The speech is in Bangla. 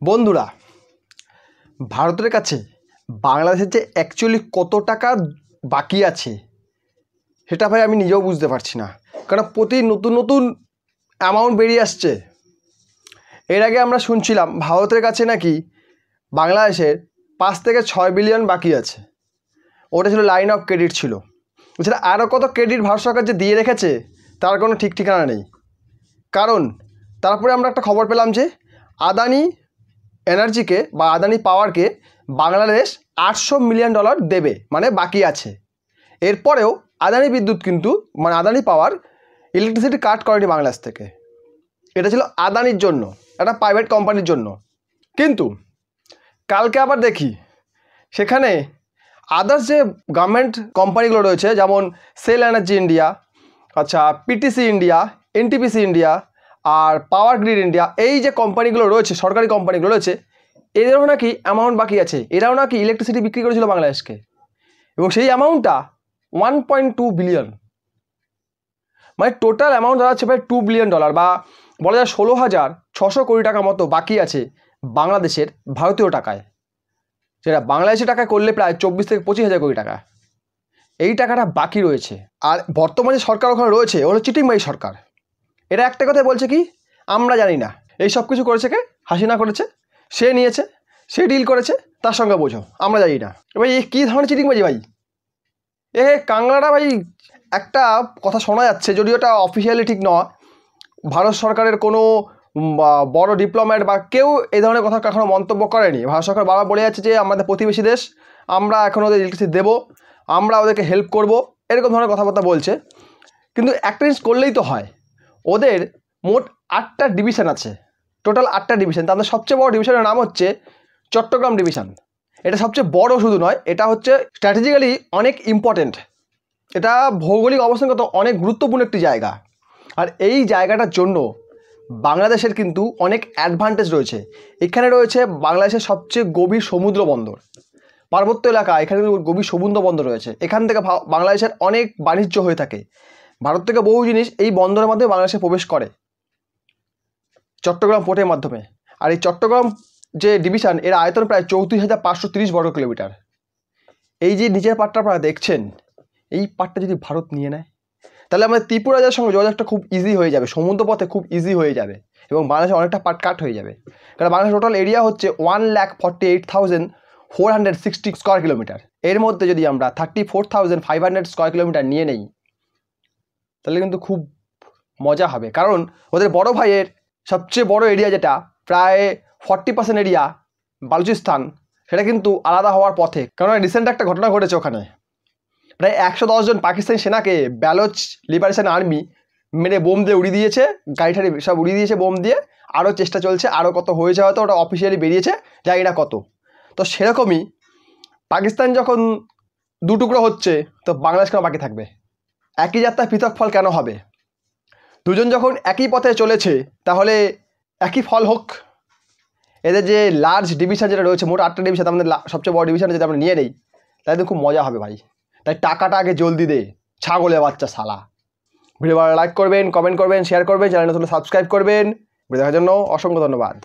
বন্ধুরা, ভারতের কাছে বাংলাদেশের যে অ্যাকচুয়ালি কত টাকা বাকি আছে সেটা ভাই আমি নিজেও বুঝতে পারছি না। কারণ প্রতি নতুন নতুন অ্যামাউন্ট বেরিয়ে আসছে। এর আগে আমরা শুনছিলাম ভারতের কাছে নাকি বাংলাদেশের 5 থেকে 6 বিলিয়ন বাকি আছে। ওটা ছিল লাইন অফ ক্রেডিট ছিল। এছাড়া আরও কত ক্রেডিট ভারত সরকার যে দিয়ে রেখেছে তার কোনো ঠিক ঠিকানা নেই। কারণ তারপরে আমরা একটা খবর পেলাম যে আদানি এনার্জিকে বা আদানি পাওয়ারকে বাংলাদেশ $800 মিলিয়ন দেবে, মানে বাকি আছে। এরপরেও আদানি বিদ্যুৎ কিন্তু মানে আদানি পাওয়ার ইলেকট্রিসিটি কাট করেনি বাংলাদেশ থেকে। এটা ছিল আদানির জন্য, একটা প্রাইভেট কোম্পানির জন্য। কিন্তু কালকে আবার দেখি সেখানে আদার্স যে গভর্নমেন্ট কোম্পানিগুলো রয়েছে, যেমন সেল এনার্জি ইন্ডিয়া, আচ্ছা পিটিসি ইন্ডিয়া, এনটিপিসি ইন্ডিয়া আর পাওয়ার গ্রিড ইন্ডিয়া, এই যে কোম্পানিগুলো রয়েছে, সরকারি কোম্পানিগুলো রয়েছে, এদেরও নাকি অ্যামাউন্ট বাকি আছে। এরাও নাকি ইলেকট্রিসিটি বিক্রি করেছিল বাংলাদেশকে, এবং সেই অ্যামাউন্টটা 1.2 বিলিয়ন। মানে টোটাল অ্যামাউন্ট দাঁড়াচ্ছে প্রায় $2 বিলিয়ন, বা বলা যায় 16,600 কোটি টাকা মতো বাকি আছে বাংলাদেশের ভারতীয় টাকায়, যেটা বাংলাদেশের টাকায় করলে প্রায় 24 থেকে 25,000 কোটি টাকা। এই টাকাটা বাকি রয়েছে। আর বর্তমানে সরকার ওখানে রয়েছে, ওগুলো চিটিংবাজি সরকার। এটা একটা কথাই বলছে কি, আমরা জানি না। এই সব কিছু করেছে কে? হাসিনা করেছে, সে নিয়েছে, সে ডিল করেছে, তার সঙ্গে বোঝো, আমরা জানি না। এবার এই কী ধরনের চিটিংবাজি ভাই? কাংলাটা ভাই, একটা কথা শোনা যাচ্ছে, যদিও এটা অফিসিয়ালি ঠিক নয়, ভারত সরকারের কোনো বড় ডিপ্লোম্যাট বা কেউ এই ধরনের কথা কখনো মন্তব্য করেনি। ভারত সরকার বারবার বলে যাচ্ছে যে আমাদের প্রতিবেশী দেশ, আমরা এখন ওদের ইলেকট্রিসিটি দেবো, আমরা ওদেরকে হেল্প করব, এরকম ধরনের কথাবার্তা বলছে। কিন্তু একটা জিনিস করলেই তো হয়। ওদের মোট 8টা ডিভিশন আছে, টোটাল 8টা ডিভিশন। তাদের সবচেয়ে বড় ডিভিশনের নাম হচ্ছে চট্টগ্রাম ডিভিশন। এটা সবচেয়ে বড় শুধু নয়, এটা হচ্ছে স্ট্র্যাটেজিক্যালি অনেক ইম্পর্টেন্ট। এটা ভৌগোলিক অবস্থানগত অনেক গুরুত্বপূর্ণ একটি জায়গা। আর এই জায়গাটার জন্য বাংলাদেশের কিন্তু অনেক অ্যাডভান্টেজ রয়েছে। এখানে রয়েছে বাংলাদেশের সবচেয়ে গভীর সমুদ্র বন্দর, পার্বত্য এলাকা, এখানে গভীর সমুদ্র বন্দর রয়েছে। এখান থেকে বাংলাদেশের অনেক বাণিজ্য হয়ে থাকে। ভারত থেকে বহু জিনিস এই বন্দরের মাধ্যমে বাংলাদেশে প্রবেশ করে, চট্টগ্রাম পোর্টের মাধ্যমে। আর এই চট্টগ্রাম যে ডিভিশন, এর আয়তন প্রায় 34,530 বর্গ কিলোমিটার। এই যে নিচের পাটটা আপনারা দেখছেন, এই পাটটা যদি ভারত নিয়ে নেয়, তাহলে আমাদের ত্রিপুরা রাজ্যের সঙ্গে যোগাযোগটা খুব ইজি হয়ে যাবে, সমুদ্র পথে খুব ইজি হয়ে যাবে, এবং বাংলাদেশে অনেকটা পাট কাট হয়ে যাবে। কারণ বাংলাদেশের টোটাল এরিয়া হচ্ছে 1,48,460 স্কোয়ার কিলোমিটার। এর মধ্যে যদি আমরা 34,500 স্কোয়ার কিলোমিটার নিয়ে নেই, তাহলে কিন্তু খুব মজা হবে। কারণ ওদের বড় ভাইয়ের সবচেয়ে বড় এরিয়া, যেটা প্রায় 40% এরিয়া, বালুচিস্তান, সেটা কিন্তু আলাদা হওয়ার পথে। কারণ রিসেন্ট একটা ঘটনা ঘটেছে, ওখানে প্রায় 110 জন পাকিস্তানি সেনাকে ব্যালোচ লিবারেশন আর্মি মেরে বোম দিয়ে উড়িয়ে দিয়েছে, গাড়ি ঠাড়ি সব উড়িয়ে দিয়েছে বোম দিয়ে। আরও চেষ্টা চলছে, আরও কত হয়েছে হয়তো, ওটা অফিসিয়ালি বেরিয়েছে, জানি না কত। তো সেরকমই পাকিস্তান যখন দুটুকরো হচ্ছে, তো বাংলাদেশ কেন বাকি থাকবে? একই যাত্রায় পৃথক ফল কেন হবে? দুজন যখন একই পথে চলেছে, তাহলে একই ফল হোক। এদের যে লার্জ ডিভিশন যেটা রয়েছে, মোট 8টা ডিভিশন, আমাদের সবচেয়ে বড় ডিভিশন যদি আমরা নিয়ে নিই, তাহলে খুব মজা হবে ভাই। তাই টাকাটা আগে জলদি দে, ছাগলের বাচ্চা শালা। ভিডিও ভালো লাইক করবেন, কমেন্ট করবেন, শেয়ার করবেন, চ্যানেল নতুন সাবস্ক্রাইব করবেন। ভিডিও দেখার জন্য অসংখ্য ধন্যবাদ।